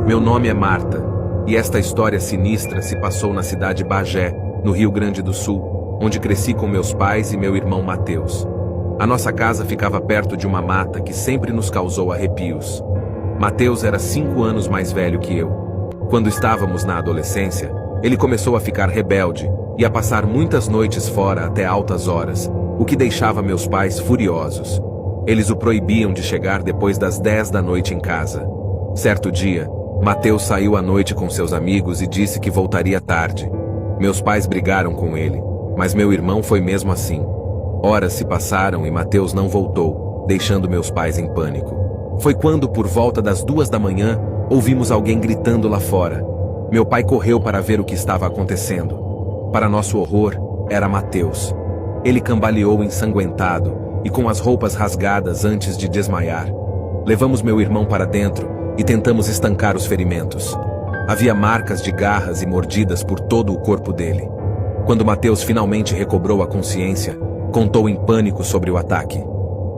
Meu nome é Marta, e esta história sinistra se passou na cidade Bagé, no Rio Grande do Sul, onde cresci com meus pais e meu irmão Mateus. A nossa casa ficava perto de uma mata que sempre nos causou arrepios. Mateus era 5 anos mais velho que eu. Quando estávamos na adolescência, ele começou a ficar rebelde e a passar muitas noites fora até altas horas, o que deixava meus pais furiosos. Eles o proibiam de chegar depois das 10 da noite em casa. Certo dia, Mateus saiu à noite com seus amigos e disse que voltaria tarde. Meus pais brigaram com ele, mas meu irmão foi mesmo assim. Horas se passaram e Mateus não voltou, deixando meus pais em pânico. Foi quando, por volta das 2 da manhã, ouvimos alguém gritando lá fora. Meu pai correu para ver o que estava acontecendo. Para nosso horror, era Mateus. Ele cambaleou ensanguentado e com as roupas rasgadas antes de desmaiar. Levamos meu irmão para dentro e tentamos estancar os ferimentos. Havia marcas de garras e mordidas por todo o corpo dele. Quando Mateus finalmente recobrou a consciência, contou em pânico sobre o ataque.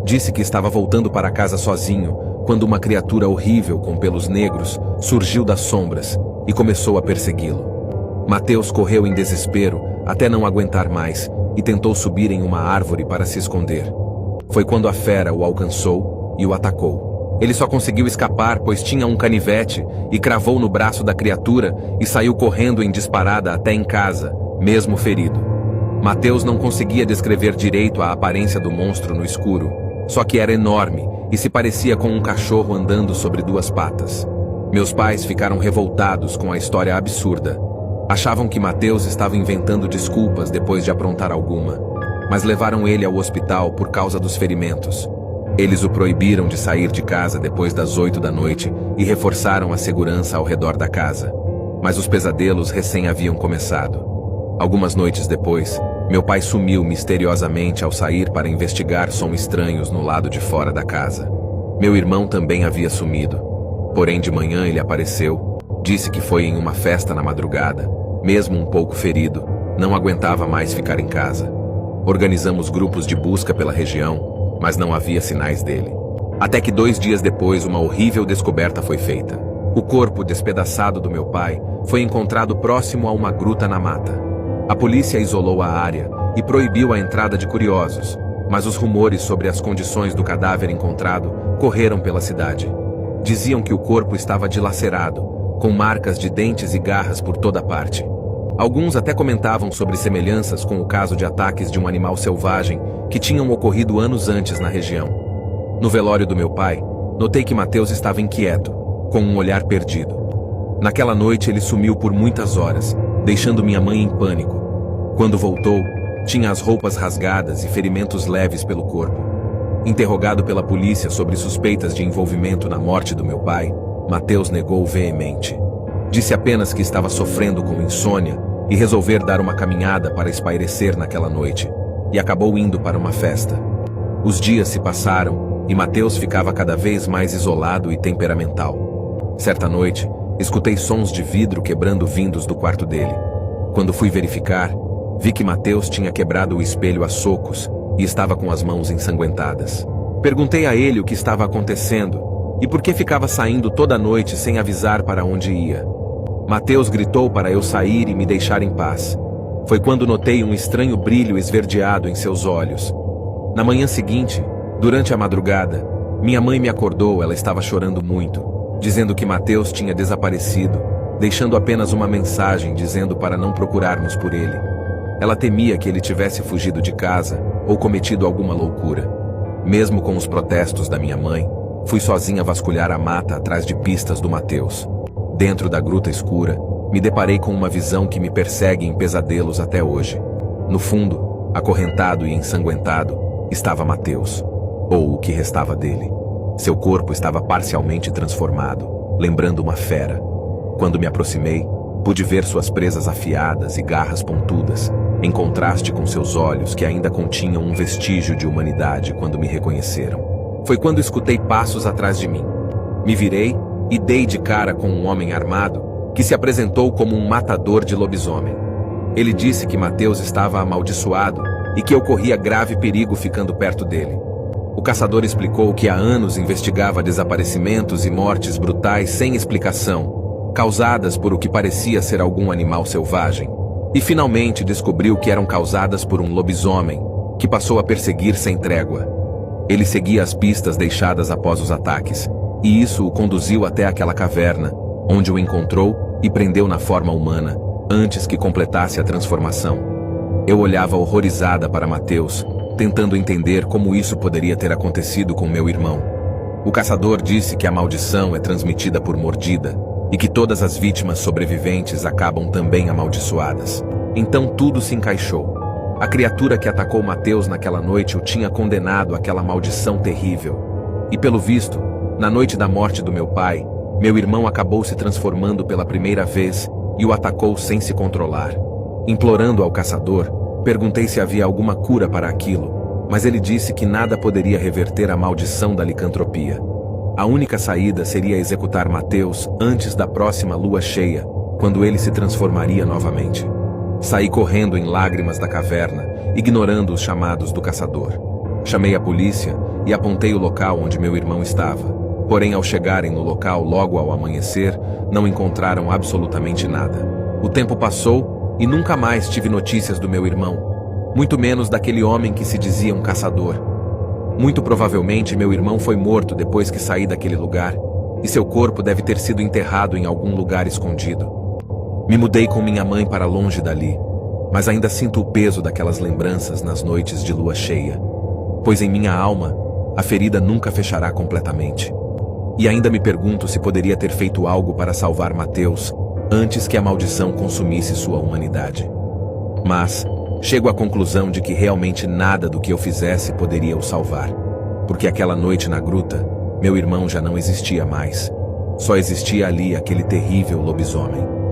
Disse que estava voltando para casa sozinho, quando uma criatura horrível com pelos negros surgiu das sombras e começou a persegui-lo. Mateus correu em desespero até não aguentar mais e tentou subir em uma árvore para se esconder. Foi quando a fera o alcançou e o atacou. Ele só conseguiu escapar pois tinha um canivete e cravou no braço da criatura e saiu correndo em disparada até em casa, mesmo ferido. Mateus não conseguia descrever direito a aparência do monstro no escuro, só que era enorme e se parecia com um cachorro andando sobre 2 patas. Meus pais ficaram revoltados com a história absurda. Achavam que Mateus estava inventando desculpas depois de aprontar alguma, mas levaram ele ao hospital por causa dos ferimentos. Eles o proibiram de sair de casa depois das 8 da noite e reforçaram a segurança ao redor da casa. Mas os pesadelos recém haviam começado. Algumas noites depois, meu pai sumiu misteriosamente ao sair para investigar sons estranhos no lado de fora da casa. Meu irmão também havia sumido. Porém, de manhã ele apareceu, disse que foi em uma festa na madrugada. Mesmo um pouco ferido, não aguentava mais ficar em casa. Organizamos grupos de busca pela região, mas não havia sinais dele. Até que 2 dias depois, uma horrível descoberta foi feita. O corpo despedaçado do meu pai foi encontrado próximo a uma gruta na mata. A polícia isolou a área e proibiu a entrada de curiosos, mas os rumores sobre as condições do cadáver encontrado correram pela cidade. Diziam que o corpo estava dilacerado, com marcas de dentes e garras por toda parte. Alguns até comentavam sobre semelhanças com o caso de ataques de um animal selvagem que tinham ocorrido anos antes na região. No velório do meu pai, notei que Mateus estava inquieto, com um olhar perdido. Naquela noite ele sumiu por muitas horas, deixando minha mãe em pânico. Quando voltou, tinha as roupas rasgadas e ferimentos leves pelo corpo. Interrogado pela polícia sobre suspeitas de envolvimento na morte do meu pai, Mateus negou veemente. Disse apenas que estava sofrendo com insônia e resolver dar uma caminhada para espairecer naquela noite, e acabou indo para uma festa. Os dias se passaram e Mateus ficava cada vez mais isolado e temperamental. Certa noite, escutei sons de vidro quebrando vindos do quarto dele. Quando fui verificar, vi que Mateus tinha quebrado o espelho a socos e estava com as mãos ensanguentadas. Perguntei a ele o que estava acontecendo e por que ficava saindo toda noite sem avisar para onde ia. Mateus gritou para eu sair e me deixar em paz. Foi quando notei um estranho brilho esverdeado em seus olhos. Na manhã seguinte, durante a madrugada, minha mãe me acordou. Ela estava chorando muito, dizendo que Mateus tinha desaparecido, deixando apenas uma mensagem dizendo para não procurarmos por ele. Ela temia que ele tivesse fugido de casa ou cometido alguma loucura. Mesmo com os protestos da minha mãe, fui sozinha vasculhar a mata atrás de pistas do Mateus. Dentro da gruta escura, me deparei com uma visão que me persegue em pesadelos até hoje. No fundo, acorrentado e ensanguentado, estava Mateus, ou o que restava dele. Seu corpo estava parcialmente transformado, lembrando uma fera. Quando me aproximei, pude ver suas presas afiadas e garras pontudas, em contraste com seus olhos que ainda continham um vestígio de humanidade quando me reconheceram. Foi quando escutei passos atrás de mim. Me virei e dei de cara com um homem armado que se apresentou como um matador de lobisomem. Ele disse que Mateus estava amaldiçoado e que eu corria grave perigo ficando perto dele. O caçador explicou que há anos investigava desaparecimentos e mortes brutais sem explicação, causadas por o que parecia ser algum animal selvagem, e finalmente descobriu que eram causadas por um lobisomem, que passou a perseguir sem trégua. Ele seguia as pistas deixadas após os ataques, e isso o conduziu até aquela caverna, onde o encontrou e prendeu na forma humana, antes que completasse a transformação. Eu olhava horrorizada para Mateus, tentando entender como isso poderia ter acontecido com meu irmão. O caçador disse que a maldição é transmitida por mordida, e que todas as vítimas sobreviventes acabam também amaldiçoadas. Então tudo se encaixou. A criatura que atacou Mateus naquela noite o tinha condenado àquela maldição terrível. E pelo visto, na noite da morte do meu pai, meu irmão acabou se transformando pela primeira vez e o atacou sem se controlar. Implorando ao caçador, perguntei se havia alguma cura para aquilo, mas ele disse que nada poderia reverter a maldição da licantropia. A única saída seria executar Mateus antes da próxima lua cheia, quando ele se transformaria novamente. Saí correndo em lágrimas da caverna, ignorando os chamados do caçador. Chamei a polícia e apontei o local onde meu irmão estava. Porém, ao chegarem no local logo ao amanhecer, não encontraram absolutamente nada. O tempo passou e nunca mais tive notícias do meu irmão, muito menos daquele homem que se dizia um caçador. Muito provavelmente meu irmão foi morto depois que saí daquele lugar, e seu corpo deve ter sido enterrado em algum lugar escondido. Me mudei com minha mãe para longe dali, mas ainda sinto o peso daquelas lembranças nas noites de lua cheia, pois em minha alma, a ferida nunca fechará completamente. E ainda me pergunto se poderia ter feito algo para salvar Mateus antes que a maldição consumisse sua humanidade. Mas chego à conclusão de que realmente nada do que eu fizesse poderia o salvar, porque aquela noite na gruta, meu irmão já não existia mais. Só existia ali aquele terrível lobisomem.